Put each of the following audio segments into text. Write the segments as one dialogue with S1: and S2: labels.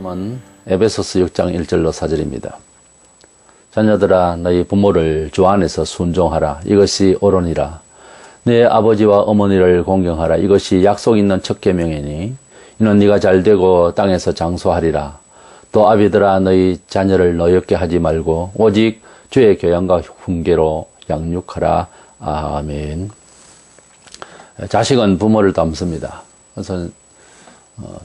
S1: 말씀은 에베소서 6장 1절로 4절입니다. 자녀들아 너희 부모를 주 안에서 순종하라. 이것이 옳으니라. 네 아버지와 어머니를 공경하라. 이것이 약속 있는 첫 계명이니 이는 네가 잘되고 땅에서 장수하리라. 또 아비들아 너희 자녀를 노엽게 하지 말고 오직 주의 교양과 훈계로 양육하라. 아멘. 자식은 부모를 닮습니다. 그래서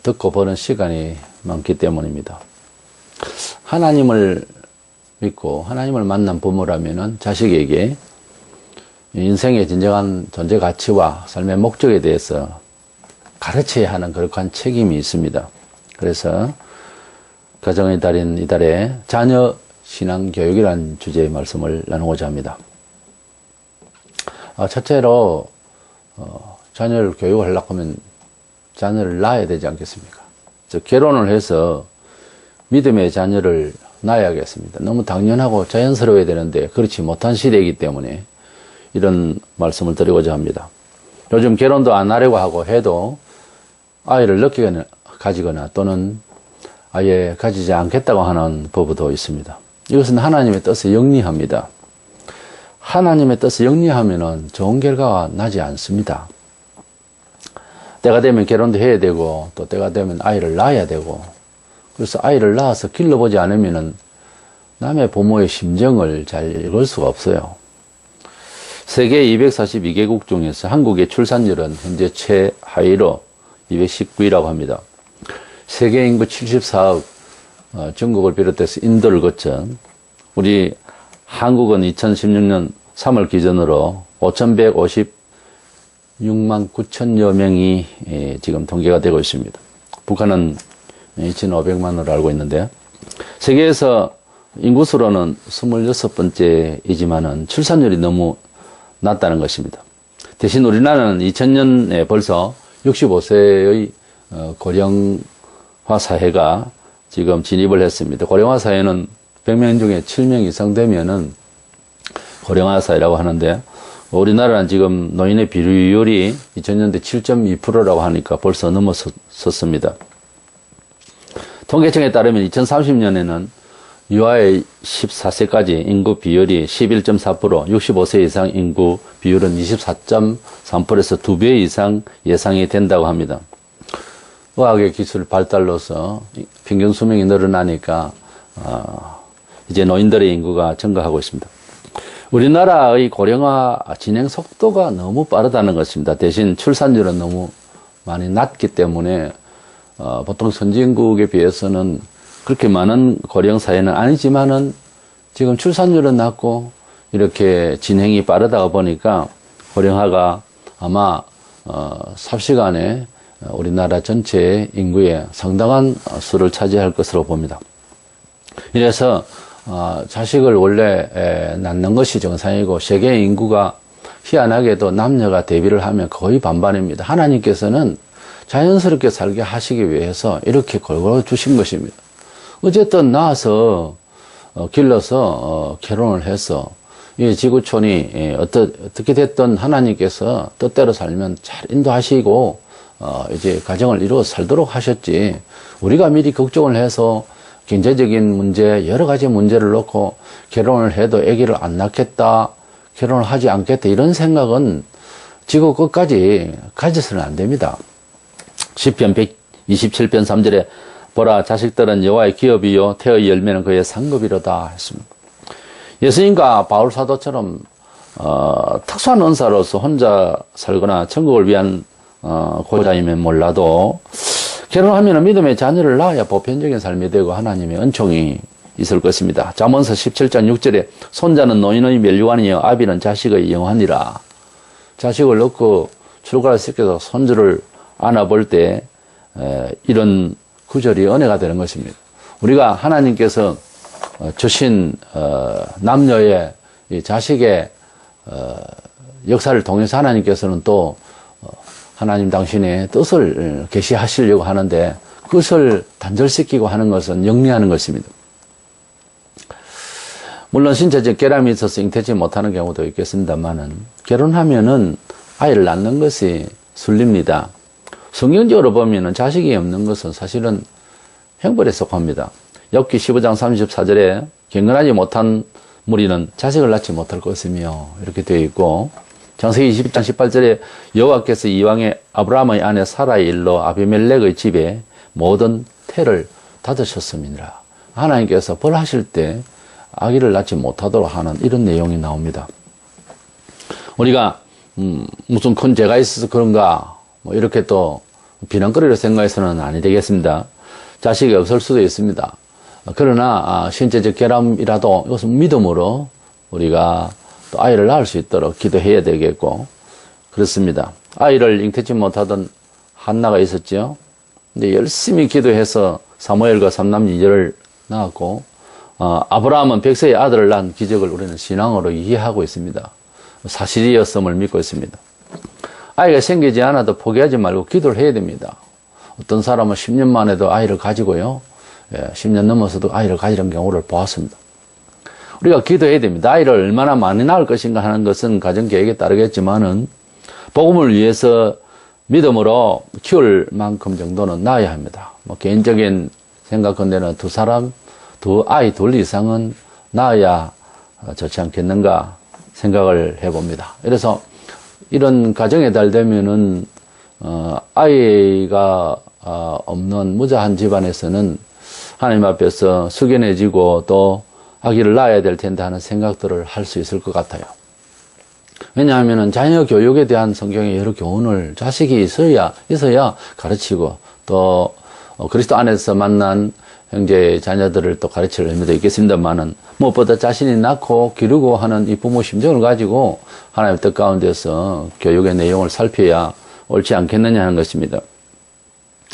S1: 듣고 보는 시간이 많기 때문입니다. 하나님을 믿고 하나님을 만난 부모라면은 자식에게 인생의 진정한 존재 가치와 삶의 목적에 대해서 가르쳐야 하는 그런 책임이 있습니다. 그래서 가정의 달인 이달에 자녀 신앙 교육이라는 주제의 말씀을 나누고자 합니다. 첫째로 자녀를 교육하려고 하면 자녀를 낳아야 되지 않겠습니까? 즉 결혼을 해서 믿음의 자녀를 낳아야겠습니다. 너무 당연하고 자연스러워야 되는데 그렇지 못한 시대이기 때문에 이런 말씀을 드리고자 합니다. 요즘 결혼도 안 하려고 하고 해도 아이를 늦게 가지거나 또는 아예 가지지 않겠다고 하는 부부도 있습니다. 이것은 하나님의 뜻에 영리합니다. 하나님의 뜻에 영리하면은 좋은 결과가 나지 않습니다. 때가 되면 결혼도 해야 되고 또 때가 되면 아이를 낳아야 되고 그래서 아이를 낳아서 길러보지 않으면은 남의 부모의 심정을 잘 읽을 수가 없어요. 세계 242개국 중에서 한국의 출산율은 현재 최하위로 219위라고 합니다. 세계 인구 74억, 중국을 비롯해서 인도를 거쳐 우리 한국은 2016년 3월 기준으로 5,156만 9천여 명이 지금 통계가 되고 있습니다. 북한은 2,500만으로 알고 있는데요. 세계에서 인구수로는 26번째이지만은 출산율이 너무 낮다는 것입니다. 대신 우리나라는 2000년에 벌써 65세의 고령화 사회가 지금 진입을 했습니다. 고령화 사회는 100명 중에 7명 이상 되면은 고령화 사회라고 하는데 우리나라는 지금 노인의 비율이 2000년대 7.2%라고 하니까 벌써 넘어섰습니다. 통계청에 따르면 2030년에는 유아의 14세까지 인구 비율이 11.4%, 65세 이상 인구 비율은 24.3%에서 2배 이상 예상이 된다고 합니다. 의학의 기술 발달로서 평균 수명이 늘어나니까 이제 노인들의 인구가 증가하고 있습니다. 우리나라의 고령화 진행 속도가 너무 빠르다는 것입니다. 대신 출산율은 너무 많이 낮기 때문에 보통 선진국에 비해서는 그렇게 많은 고령 사회는 아니지만은 지금 출산율은 낮고 이렇게 진행이 빠르다 보니까 고령화가 아마 삽시간에 우리나라 전체 인구의 상당한 수를 차지할 것으로 봅니다. 이래서 자식을 원래 낳는 것이 정상이고 세계 인구가 희한하게도 남녀가 대비를 하면 거의 반반입니다. 하나님께서는 자연스럽게 살게 하시기 위해서 이렇게 골고루 주신 것입니다. 어쨌든 낳아서 길러서 결혼을 해서 이 지구촌이 어떻게 됐든 하나님께서 뜻대로 살면 잘 인도하시고 이제 가정을 이루어 살도록 하셨지 우리가 미리 걱정을 해서 경제적인 문제 여러 가지 문제를 놓고 결혼을 해도 아기를 안 낳겠다 결혼을 하지 않겠다 이런 생각은 지구 끝까지 가져서는 안 됩니다. 시편 127편 3절에 보라 자식들은 여호와의 기업이요 태의 열매는 그의 상급이로다 했습니다. 예수님과 바울 사도처럼 특수한 은사로서 혼자 살거나 천국을 위한 고자이면 몰라도 결혼하면 믿음의 자녀를 낳아야 보편적인 삶이 되고 하나님의 은총이 있을 것입니다. 잠언서 17장 6절에 손자는 노인의 멸류관이요 아비는 자식의 영환이라. 자식을 낳고 출가를 시켜서 손주를 안아볼 때 이런 구절이 은혜가 되는 것입니다. 우리가 하나님께서 주신 남녀의 자식의 역사를 통해서 하나님께서는 또 하나님 당신의 뜻을 계시하시려고 하는데 그것을 단절시키고 하는 것은 영리하는 것입니다. 물론 신체적 결함이 있어서 잉태치 못하는 경우도 있겠습니다만은 결혼하면은 아이를 낳는 것이 순리입니다. 성경적으로 보면은 자식이 없는 것은 사실은 형벌에 속합니다. 욥기 15장 34절에 경건하지 못한 무리는 자식을 낳지 못할 것이며 이렇게 되어 있고, 창세기 20장 18절에 여호와께서 이왕에 아브라함의 아내 사라의 일로 아비멜렉의 집에 모든 태를 닫으셨음이니라. 하나님께서 벌하실 때 아기를 낳지 못하도록 하는 이런 내용이 나옵니다. 우리가 무슨 큰 죄가 있어서 그런가 뭐 이렇게 또 비난거리로 생각해서는 아니 되겠습니다. 자식이 없을 수도 있습니다. 그러나 신체적 결함이라도 이것은 믿음으로 우리가 또 아이를 낳을 수 있도록 기도해야 되겠고 그렇습니다. 아이를 잉태치 못하던 한나가 있었죠. 근데 열심히 기도해서 사무엘과 삼남 2절을 낳았고 아브라함은 백세의 아들을 낳은 기적을 우리는 신앙으로 이해하고 있습니다. 사실이었음을 믿고 있습니다. 아이가 생기지 않아도 포기하지 말고 기도를 해야 됩니다. 어떤 사람은 10년 만에도 아이를 가지고요. 10년 넘어서도 아이를 가지는 경우를 보았습니다. 우리가 기도해야 됩니다. 아이를 얼마나 많이 낳을 것인가 하는 것은 가정계획에 따르겠지만은 복음을 위해서 믿음으로 키울 만큼 정도는 낳아야 합니다. 뭐 개인적인 생각컨대는 두 아이 둘 이상은 낳아야 좋지 않겠는가 생각을 해봅니다. 그래서 이런 가정에 달되면은 아이가 없는 무자한 집안에서는 하나님 앞에서 숙연해지고 또 아기를 낳아야 될 텐데 하는 생각들을 할 수 있을 것 같아요. 왜냐하면 자녀 교육에 대한 성경의 여러 교훈을 자식이 있어야 가르치고 또 그리스도 안에서 만난 형제 자녀들을 또 가르칠 의미도 있겠습니다만은 무엇보다 자신이 낳고 기르고 하는 이 부모 심정을 가지고 하나님의 뜻 가운데서 교육의 내용을 살펴야 옳지 않겠느냐 하는 것입니다.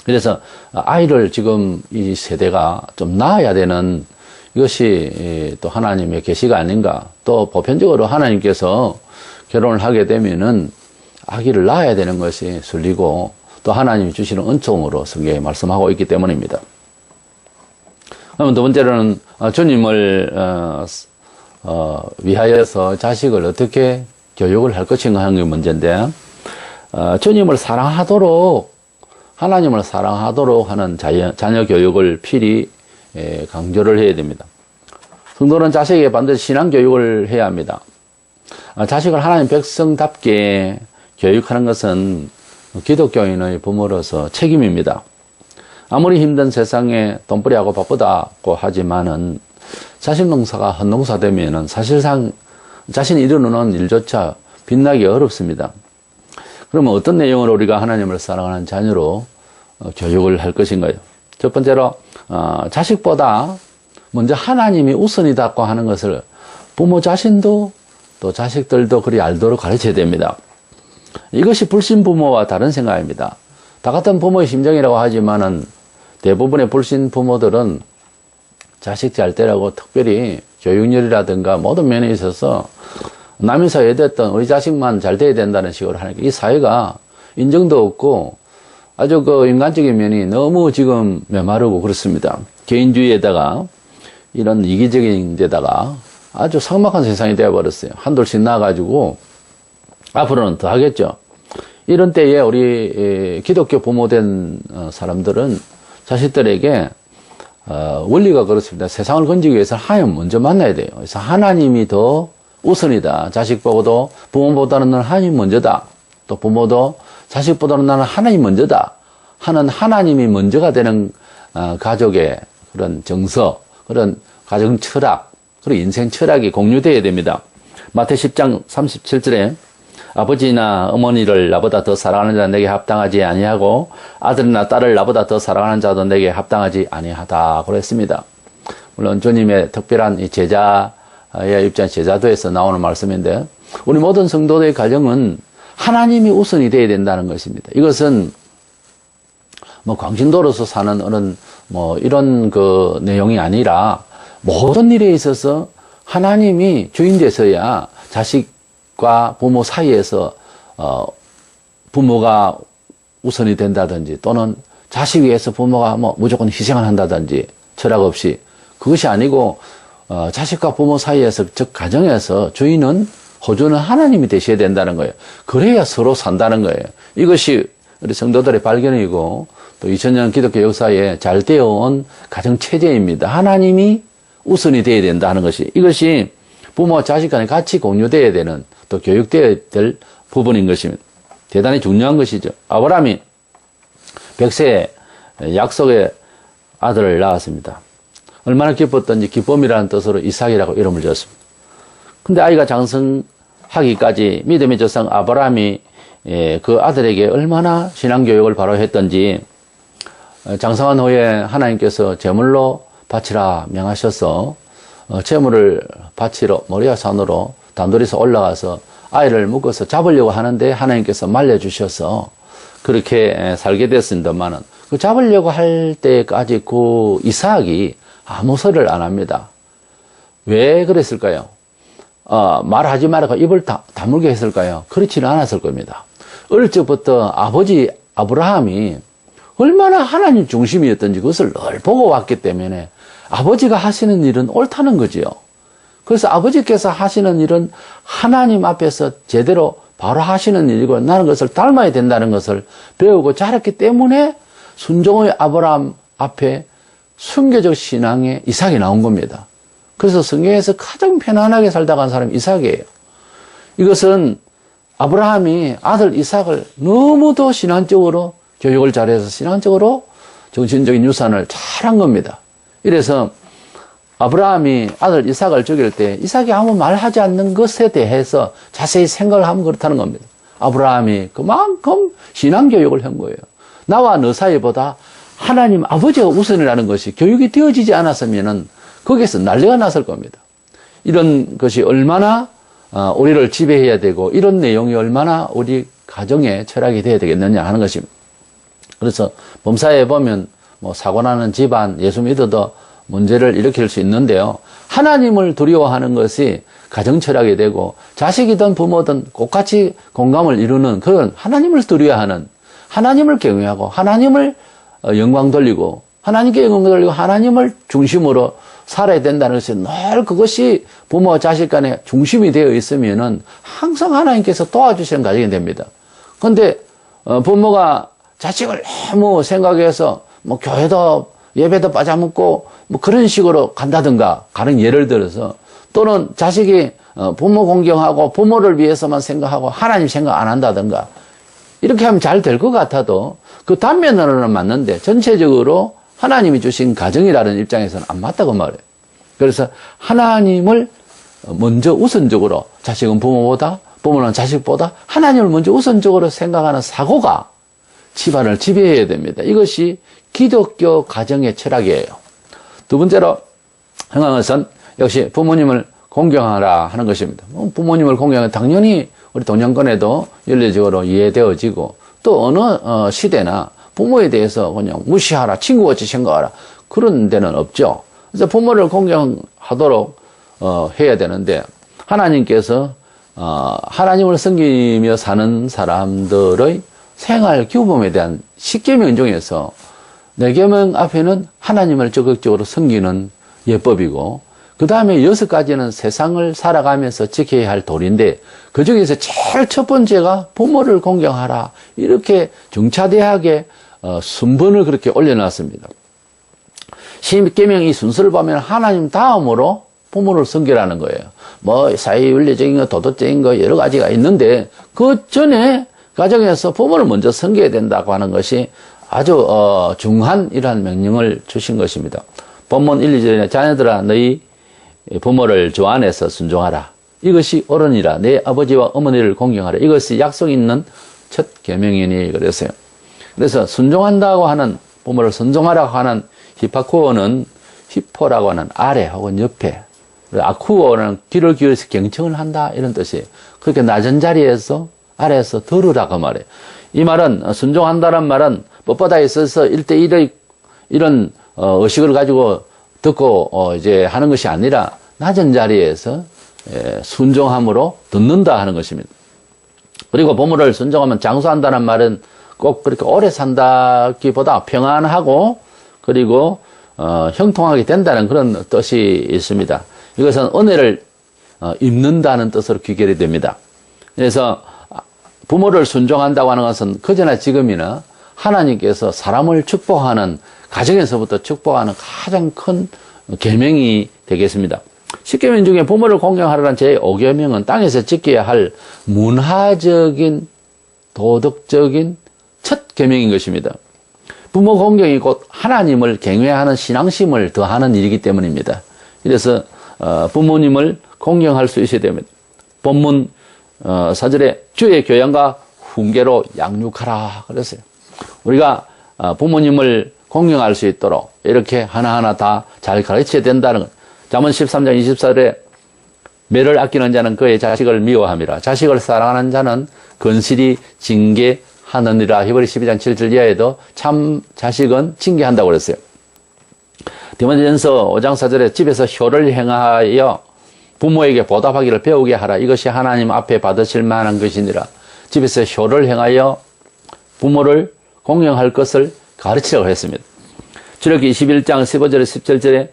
S1: 그래서 아이를 지금 이 세대가 좀 낳아야 되는 이것이 또 하나님의 계시가 아닌가. 또 보편적으로 하나님께서 결혼을 하게 되면은 아기를 낳아야 되는 것이 순리고 또 하나님이 주시는 은총으로 성경에 말씀하고 있기 때문입니다. 그러면 두 번째로는 주님을 위하여서 자식을 어떻게 교육을 할 것인가 하는 게 문제인데, 주님을 사랑하도록 하나님을 사랑하도록 하는 자녀 교육을 필히 강조를 해야 됩니다. 성도는 자식에게 반드시 신앙 교육을 해야 합니다. 자식을 하나님 백성답게 교육하는 것은 기독교인의 부모로서 책임입니다. 아무리 힘든 세상에 돈벌이하고 바쁘다고 하지만은 자식 농사가 헛농사 되면은 사실상 자신이 이루는 일조차 빛나기 어렵습니다. 그러면 어떤 내용으로 우리가 하나님을 사랑하는 자녀로 교육을 할 것인가요? 첫 번째로 자식보다 먼저 하나님이 우선이다고 하는 것을 부모 자신도 또 자식들도 그리 알도록 가르쳐야 됩니다. 이것이 불신 부모와 다른 생각입니다. 다 같은 부모의 심정이라고 하지만은 대부분의 불신 부모들은 자식 잘 되라고 특별히 교육열이라든가 모든 면에 있어서 남이 사회됐던 우리 자식만 잘 돼야 된다는 식으로 하니까 이 사회가 인정도 없고 아주 그 인간적인 면이 너무 지금 메마르고 그렇습니다. 개인주의에다가 이런 이기적인 데다가 아주 삭막한 세상이 되어버렸어요. 한둘씩 나가지고 앞으로는 더 하겠죠. 이런 때에 우리 기독교 부모된 사람들은 자식들에게 원리가 그렇습니다. 세상을 건지기 위해서 하나님 먼저 만나야 돼요. 그래서 하나님이 더 우선이다. 자식 보고도 부모보다는 나는 하나님 먼저다. 또 부모도 자식보다는 나는 하나님 먼저다 하는 하나님이 먼저가 되는 가족의 그런 정서, 그런 가정 철학, 그리고 인생 철학이 공유되어야 됩니다. 마태 10장 37절에 아버지나 어머니를 나보다 더 사랑하는 자는 내게 합당하지 아니하고 아들이나 딸을 나보다 더 사랑하는 자도 내게 합당하지 아니하다 그랬습니다. 물론 주님의 특별한 이 제자의 입장, 제자도에서 나오는 말씀인데 우리 모든 성도들의 가정은 하나님이 우선이 되어야 된다는 것입니다. 이것은 뭐 광신도로서 사는 이런 그 내용이 아니라 모든 일에 있어서 하나님이 주인 되서야 자식과 부모 사이에서 부모가 우선이 된다든지 또는 자식 위해서 부모가 뭐 무조건 희생을 한다든지 철학 없이 그것이 아니고 자식과 부모 사이에서 즉 가정에서 주인은 호주는 하나님이 되셔야 된다는 거예요. 그래야 서로 산다는 거예요. 이것이 우리 성도들의 발견이고 또 2000년 기독교 역사에 잘 되어온 가정체제입니다. 하나님이 우선이 되어야 된다 하는 것이, 이것이 부모와 자식 간에 같이 공유되어야 되는, 또 교육되어야 될 부분인 것입니다. 대단히 중요한 것이죠. 아브라함이 100세에 약속의 아들을 낳았습니다. 얼마나 기뻤던지 기쁨이라는 뜻으로 이삭이라고 이름을 지었습니다. 근데 아이가 장성하기까지 믿음의 조상 아브라함이 그 아들에게 얼마나 신앙교육을 바로 했던지, 장성한 후에 하나님께서 제물로 바치라 명하셔서 제물을 바치러 모리아 산으로 단둘이서 올라가서 아이를 묶어서 잡으려고 하는데 하나님께서 말려주셔서 그렇게 살게 됐습니다만은, 그 잡으려고 할 때까지 그 이삭이 아무 소리를 안 합니다. 왜 그랬을까요? 말하지 말라고 입을 다물게 했을까요? 그렇지는 않았을 겁니다. 어릴 적부터 아버지 아브라함이 얼마나 하나님 중심이었던지 그것을 늘 보고 왔기 때문에 아버지가 하시는 일은 옳다는 거지요. 그래서 아버지께서 하시는 일은 하나님 앞에서 제대로 바로 하시는 일이고 나는 그것을 닮아야 된다는 것을 배우고 자랐기 때문에 순종의 아브라함 앞에 순교적 신앙의 이삭이 나온 겁니다. 그래서 성경에서 가장 편안하게 살다 간 사람이 이삭이에요. 이것은 아브라함이 아들 이삭을 너무도 신앙적으로 교육을 잘해서 신앙적으로 정신적인 유산을 잘한 겁니다. 이래서 아브라함이 아들 이삭을 죽일 때 이삭이 아무 말하지 않는 것에 대해서 자세히 생각을 하면 그렇다는 겁니다. 아브라함이 그만큼 신앙교육을 한 거예요. 나와 너 사이보다 하나님 아버지가 우선이라는 것이 교육이 되어지지 않았으면 거기에서 난리가 났을 겁니다. 이런 것이 얼마나 우리를 지배해야 되고 이런 내용이 얼마나 우리 가정의 철학이 되어야 되겠느냐 하는 것입니다. 그래서 범사에 보면 뭐 사고나는 집안, 예수 믿어도 문제를 일으킬 수 있는데요. 하나님을 두려워하는 것이 가정 철학이 되고 자식이든 부모든 똑같이 공감을 이루는 그런 하나님을 두려워하는, 하나님을 경외하고 하나님을 영광 돌리고 하나님께 영광 돌리고 하나님을 중심으로 살아야 된다는 것이 늘 그것이 부모와 자식 간에 중심이 되어 있으면은 항상 하나님께서 도와주시는 가정이 됩니다. 그런데 부모가 자식을 너무 생각해서 뭐 교회도 예배도 빠져먹고 뭐 그런 식으로 간다든가, 가령 예를 들어서, 또는 자식이 부모 공경하고 부모를 위해서만 생각하고 하나님 생각 안 한다든가, 이렇게 하면 잘 될 것 같아도 그 단면으로는 맞는데 전체적으로 하나님이 주신 가정이라는 입장에서는 안 맞다고 말해요. 그래서 하나님을 먼저 우선적으로, 자식은 부모보다, 부모는 자식보다 하나님을 먼저 우선적으로 생각하는 사고가 집안을 지배해야 됩니다. 이것이 기독교 가정의 철학이에요. 두 번째로 행한 것은 역시 부모님을 공경하라 하는 것입니다. 부모님을 공경하면 당연히 우리 동양권에도 윤리적으로 이해되어지고, 또 어느 시대나 부모에 대해서 그냥 무시하라, 친구같이 생각하라, 그런 데는 없죠. 그래서 부모를 공경하도록 해야 되는데, 하나님께서 하나님을 섬기며 사는 사람들의 생활 규범에 대한 10계명 중에서 4계명 앞에는 하나님을 적극적으로 섬기는 예법이고, 그 다음에 6가지는 세상을 살아가면서 지켜야 할 도리인데, 그 중에서 제일 첫 번째가 부모를 공경하라, 이렇게 정차대하게 순번을 그렇게 올려놨습니다. 10계명 이 순서를 보면 하나님 다음으로 부모를 섬기라는 거예요. 뭐 사회윤리적인 거, 도덕적인 거 여러 가지가 있는데 그 전에 가정에서 부모를 먼저 섬겨야 된다고 하는 것이 아주 중한 이러한 명령을 주신 것입니다. 본문 1, 2절에 자녀들아 너희 부모를 주 안에서 순종하라. 이것이 옳으니라. 내 아버지와 어머니를 공경하라. 이것이 약속 있는 첫 계명이니 그랬어요. 그래서 순종한다고 하는, 부모를 순종하라고 하는 히파쿠어는 히포라고 하는 아래 혹은 옆에, 아쿠어는 귀를 기울여서 경청을 한다 이런 뜻이에요. 그렇게 낮은 자리에서 아래에서 들으라고 말해요. 이 말은, 순종한다는 말은 뻣뻣하게 있어서 1대1의 이런 의식을 가지고 듣고 이제 하는 것이 아니라 낮은 자리에서 순종함으로 듣는다 하는 것입니다. 그리고 부모를 순종하면 장수한다는 말은 꼭 그렇게 오래 산다기보다 평안하고 그리고 형통하게 된다는 그런 뜻이 있습니다. 이것은 은혜를 입는다는 뜻으로 귀결이 됩니다. 그래서 부모를 순종한다고 하는 것은 그제나 지금이나 하나님께서 사람을 축복하는, 가정에서부터 축복하는 가장 큰 계명이 되겠습니다. 10계명 중에 부모를 공경하라는 제5계명은 땅에서 지켜야 할 문화적인, 도덕적인 첫 계명인 것입니다. 부모 공경이 곧 하나님을 경외하는 신앙심을 더하는 일이기 때문입니다. 그래서 부모님을 공경할 수 있어야 됩니다. 본문 4절에 주의 교양과 훈계로 양육하라 그랬어요. 우리가 부모님을 공경할 수 있도록 이렇게 하나하나 다 잘 가르쳐야 된다는 것. 잠언 13장 24절에 매를 아끼는 자는 그의 자식을 미워함이라. 자식을 사랑하는 자는 건실히 징계하느니라. 히브리 12장 7절 이하에도 참 자식은 징계한다고 그랬어요. 디모데전서 5장 4절에 집에서 효를 행하여 부모에게 보답하기를 배우게 하라. 이것이 하나님 앞에 받으실 만한 것이니라. 집에서 효를 행하여 부모를 공경할 것을 가르치라고 했습니다. 출애굽기 21장 15절에 17절에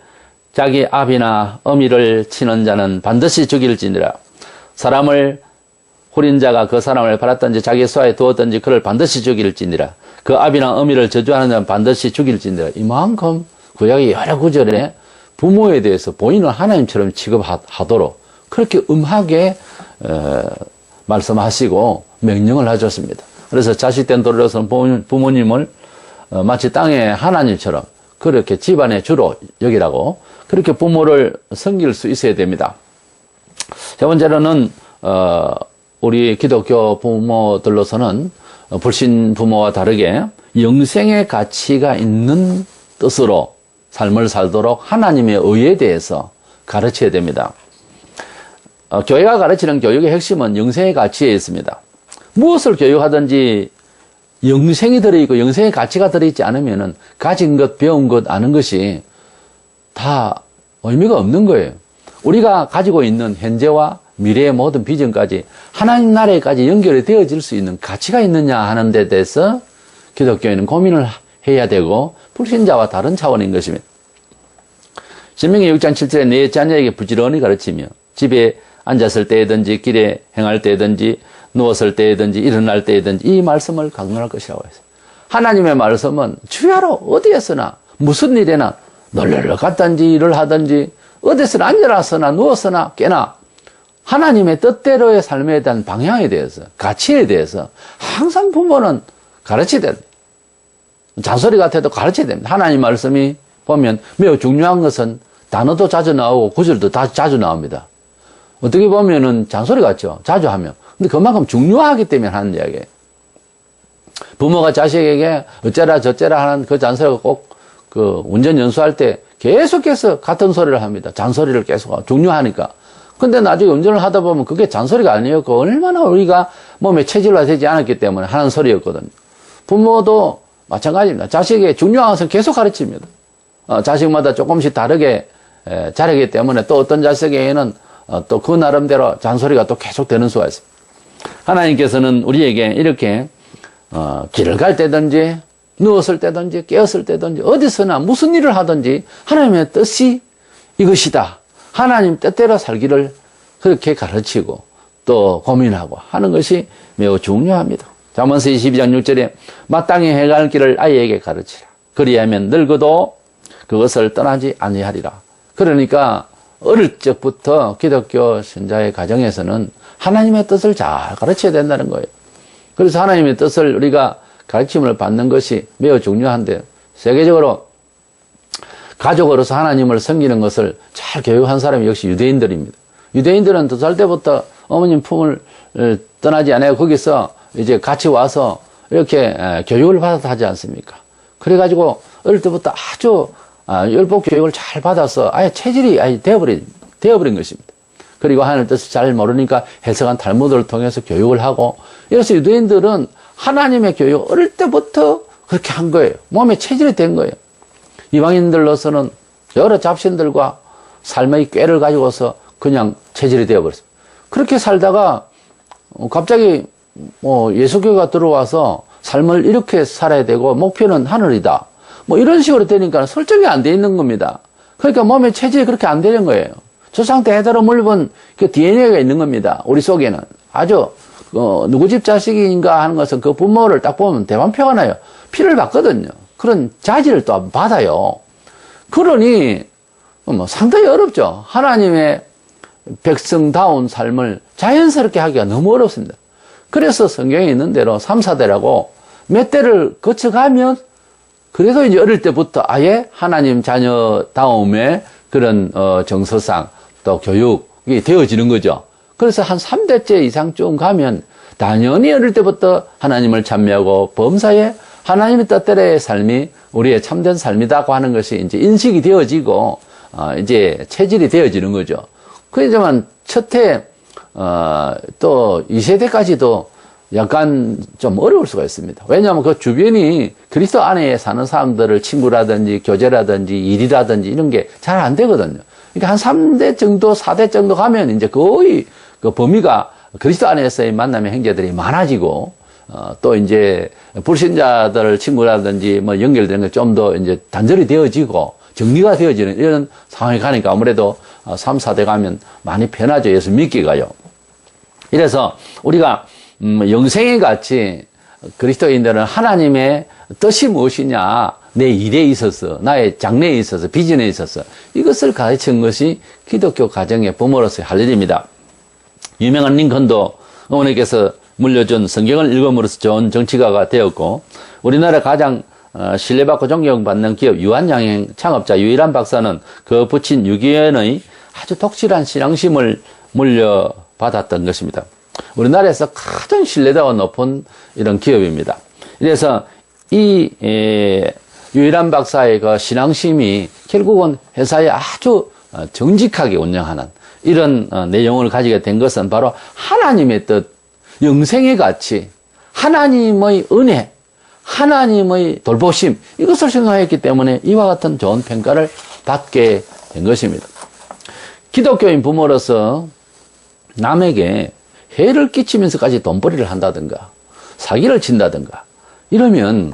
S1: 자기 아비나 어미를 치는 자는 반드시 죽일지니라. 사람을 후린 자가 그 사람을 팔았든지 자기 수하에 두었든지 그를 반드시 죽일지니라. 그 아비나 어미를 저주하는 자는 반드시 죽일지니라. 이만큼 구약의 여러 구절에 부모에 대해서 본인은 하나님처럼 취급하도록 그렇게 엄하게 말씀하시고 명령을 하셨습니다. 그래서 자식된 도리로서는 부모님을 마치 땅의 하나님처럼 그렇게 집안의 주로 여기라고 그렇게 부모를 섬길 수 있어야 됩니다. 세 번째로는 우리 기독교 부모들로서는 불신 부모와 다르게 영생의 가치가 있는 뜻으로 삶을 살도록 하나님의 의에 대해서 가르쳐야 됩니다. 교회가 가르치는 교육의 핵심은 영생의 가치에 있습니다. 무엇을 교육하든지 영생이 들어있고 영생의 가치가 들어있지 않으면 가진 것, 배운 것, 아는 것이 다 의미가 없는 거예요. 우리가 가지고 있는 현재와 미래의 모든 비전까지 하나님 나라에까지 연결이 되어질 수 있는 가치가 있느냐 하는 데 대해서 기독교인은 고민을 해야 되고 불신자와 다른 차원인 것입니다. 신명기 6장 7절에 내 자녀에게 부지런히 가르치며 집에 앉았을 때든지 길에 행할 때든지 누웠을 때든지 일어날 때든지 이 말씀을 강론할 것이라고 했어요. 하나님의 말씀은 주야로 어디에서나 무슨 일에나 널널 갔든지 일을 하든지 어디서나 앉아서나 누워서나 깨나 하나님의 뜻대로의 삶에 대한 방향에 대해서 가치에 대해서 항상 부모는 가르쳐야 됩니다. 잔소리 같아도 가르쳐야 됩니다. 하나님 말씀이 보면 매우 중요한 것은 단어도 자주 나오고 구절도 다 자주 나옵니다. 어떻게 보면은 잔소리 같죠. 자주 하면. 근데 그만큼 중요하기 때문에 하는 이야기예요. 부모가 자식에게 어째라 저째라 하는 그 잔소리가 꼭 그 운전 연수할 때 계속해서 같은 소리를 합니다. 잔소리를 계속하고 중요하니까. 근데 나중에 운전을 하다 보면 그게 잔소리가 아니었고 얼마나 우리가 몸에 체질화되지 않았기 때문에 하는 소리였거든요. 부모도 마찬가지입니다. 자식에게 중요한 것은 계속 가르칩니다. 자식마다 조금씩 다르게 자라기 때문에 또 어떤 자식에게는 또 그 나름대로 잔소리가 또 계속 되는 수가 있습니다. 하나님께서는 우리에게 이렇게 길을 갈 때든지 누웠을 때든지 깨었을 때든지 어디서나 무슨 일을 하든지 하나님의 뜻이 이것이다. 하나님 뜻대로 살기를 그렇게 가르치고 또 고민하고 하는 것이 매우 중요합니다. 잠언서 22장 6절에 마땅히 행할 길을 아이에게 가르치라. 그리하면 늙어도 그것을 떠나지 아니하리라. 그러니까 어릴 적부터 기독교 신자의 가정에서는 하나님의 뜻을 잘 가르쳐야 된다는 거예요. 그래서 하나님의 뜻을 우리가 가르침을 받는 것이 매우 중요한데 세계적으로 가족으로서 하나님을 섬기는 것을 잘 교육한 사람이 역시 유대인들입니다. 유대인들은 2살 때부터 어머님 품을 떠나지 않아요. 거기서 이제 같이 와서 이렇게 교육을 받아서 하지 않습니까? 그래가지고 어릴 때부터 아주 율법 교육을 잘 받아서 아예 체질이 아예 되어버린 것입니다. 그리고 하나님의 뜻을 잘 모르니까 해석한 탈무드를 통해서 교육을 하고 이래서 유대인들은 하나님의 교육 어릴 때부터 그렇게 한 거예요. 몸에 체질이 된 거예요. 이방인들로서는 여러 잡신들과 삶의 꾀를 가지고서 그냥 체질이 되어버렸어요. 그렇게 살다가 갑자기 예수교가 들어와서 삶을 이렇게 살아야 되고 목표는 하늘이다. 이런 식으로 되니까 설정이 안 돼 있는 겁니다. 그러니까 몸의 체질이 그렇게 안 되는 거예요. 저 상태 해대로 물건 그 DNA가 있는 겁니다. 우리 속에는. 아주 누구 집 자식인가 하는 것은 그 부모를 딱 보면 대만표가 나요. 피를 받거든요. 그런 자질을 또 받아요. 그러니 뭐 상당히 어렵죠. 하나님의 백성다운 삶을 자연스럽게 하기가 너무 어렵습니다. 그래서 성경에 있는 대로 3, 4대라고 몇 대를 거쳐가면 그래도 이제 어릴 때부터 아예 하나님 자녀다움의 그런 정서상 또 교육이 되어지는 거죠. 그래서 한 3대째 이상쯤 가면 당연히 어릴 때부터 하나님을 찬미하고 범사에 하나님의 뜻대로의 삶이 우리의 참된 삶이다고 하는 것이 이제 인식이 되어지고 이제 체질이 되어지는 거죠. 그렇지만 첫해 또 2세대까지도 약간 좀 어려울 수가 있습니다. 왜냐하면 그 주변이 그리스도 안에 사는 사람들을 친구라든지 교제라든지 일이라든지 이런 게 잘 안 되거든요. 그러니까 한 3대 정도, 4대 정도 가면 이제 거의 그 범위가 그리스도 안에서의 만남의 형제들이 많아지고 또 이제 불신자들 친구라든지 뭐 연결되는 게 좀 더 이제 단절이 되어지고 정리가 되어지는 이런 상황이 가니까 아무래도 3, 4대 가면 많이 편하죠. 예수 믿기가요. 이래서 우리가 영생에 같이 그리스도인들은 하나님의 뜻이 무엇이냐, 내 일에 있어서, 나의 장래에 있어서, 비전에 있어서 이것을 가르친 것이 기독교 가정의 부모로서의 할 일입니다. 유명한 링컨도 어머니께서 물려준 성경을 읽음으로써 좋은 정치가가 되었고, 우리나라 가장 신뢰받고 존경받는 기업 유한양행 창업자 유일한 박사는 그 부친 유기현의 아주 독실한 신앙심을 물려받았던 것입니다. 우리나라에서 가장 신뢰도가 높은 이런 기업입니다. 그래서 이 유일한 박사의 그 신앙심이 결국은 회사에 아주 정직하게 운영하는 이런 내용을 가지게 된 것은 바로 하나님의 뜻, 영생의 가치, 하나님의 은혜, 하나님의 돌보심, 이것을 생각했기 때문에 이와 같은 좋은 평가를 받게 된 것입니다. 기독교인 부모로서 남에게 해를 끼치면서까지 돈벌이를 한다든가 사기를 친다든가 이러면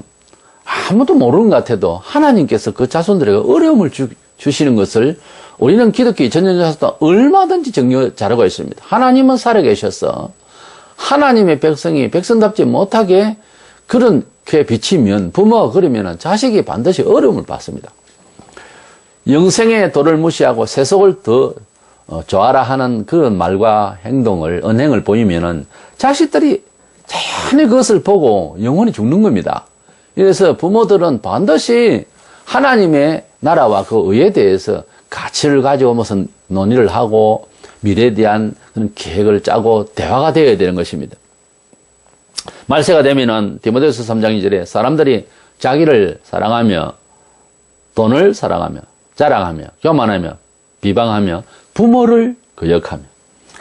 S1: 아무도 모르는 것 같아도 하나님께서 그 자손들에게 어려움을 주시는 것을 우리는 기독교 2000년 전부터 얼마든지 잘하고 있습니다. 하나님은 살아계셔서 하나님의 백성이 백성답지 못하게 그렇게 비치면 부모가 그러면 자식이 반드시 어려움을 받습니다. 영생의 도를 무시하고 세속을 더 좋아라 하는 그런 말과 행동을, 언행을 보이면은 자식들이 자연히 그것을 보고 영원히 죽는 겁니다. 그래서 부모들은 반드시 하나님의 나라와 그 의에 대해서 가치를 가지고 무슨 논의를 하고 미래에 대한 그런 계획을 짜고 대화가 되어야 되는 것입니다. 말세가 되면은 디모데후서 3장 2절에 사람들이 자기를 사랑하며 돈을 사랑하며 자랑하며 교만하며 비방하며 부모를 거역하며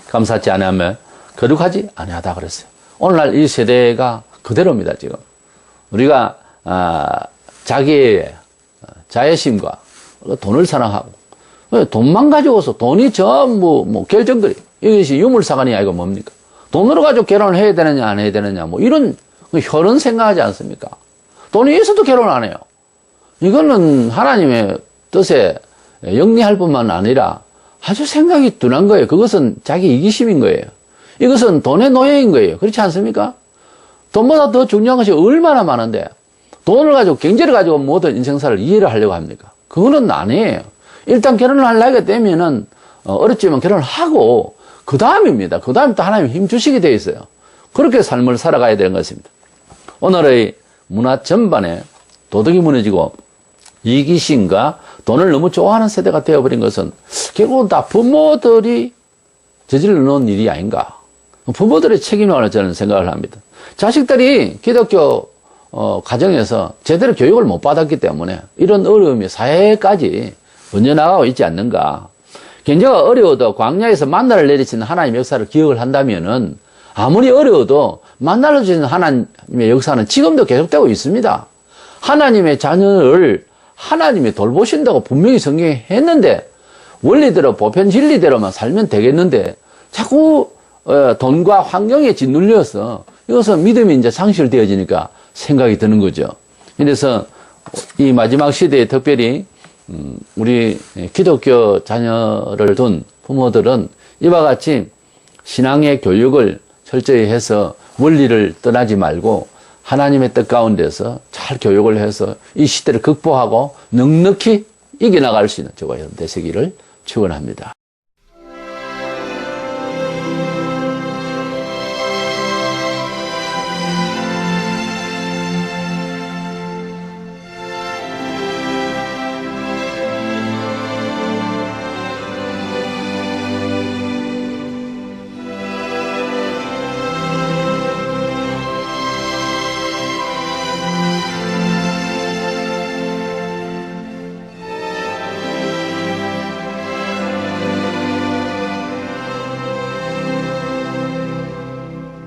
S1: 감사치 아니하며 거룩하지 아니하다 그랬어요. 오늘날 이 세대가 그대로입니다. 지금 우리가 자기의 자애심과 돈을 사랑하고 돈만 가지고서 돈이 전부 뭐 결정들이 이것이 유물사관이 아니고 뭡니까? 돈으로 가지고 결혼을 해야 되느냐 안 해야 되느냐 뭐 이런 혈은 생각하지 않습니까? 돈이 있어도 결혼 안 해요. 이거는 하나님의 뜻에 영리할 뿐만 아니라 아주 생각이 둔한 거예요. 그것은 자기 이기심인 거예요. 이것은 돈의 노예인 거예요. 그렇지 않습니까? 돈보다 더 중요한 것이 얼마나 많은데 돈을 가지고 경제를 가지고 모든 인생사를 이해를 하려고 합니까? 그거는 아니에요. 일단 결혼을 하려게 되면은 어렵지만 결혼을 하고 그 다음입니다. 그 다음에 또 하나님 힘 주시게 되어 있어요. 그렇게 삶을 살아가야 되는 것입니다. 오늘의 문화 전반에 도덕이 무너지고 이기심과 돈을 너무 좋아하는 세대가 되어버린 것은 결국은 다 부모들이 저질러 놓은 일이 아닌가. 부모들의 책임이라고 저는 생각을 합니다. 자식들이 기독교 가정에서 제대로 교육을 못 받았기 때문에 이런 어려움이 사회까지 번져나가고 있지 않는가. 경제가 어려워도 광야에서 만나를 내리치는 하나님의 역사를 기억을 한다면은 아무리 어려워도 만나를 주시는 하나님의 역사는 지금도 계속되고 있습니다. 하나님의 자녀를 하나님이 돌보신다고 분명히 성경에 했는데 원리대로 보편 진리대로만 살면 되겠는데 자꾸 돈과 환경에 짓눌려서 이것은 믿음이 이제 상실되어지니까 생각이 드는 거죠. 그래서 이 마지막 시대에 특별히 우리 기독교 자녀를 둔 부모들은 이와 같이 신앙의 교육을 철저히 해서 원리를 떠나지 말고 하나님의 뜻 가운데서 잘 잘 교육을 해서 이 시대를 극복하고 넉넉히 이겨나갈 수 있는 저와 여러분 되시기를 축원합니다.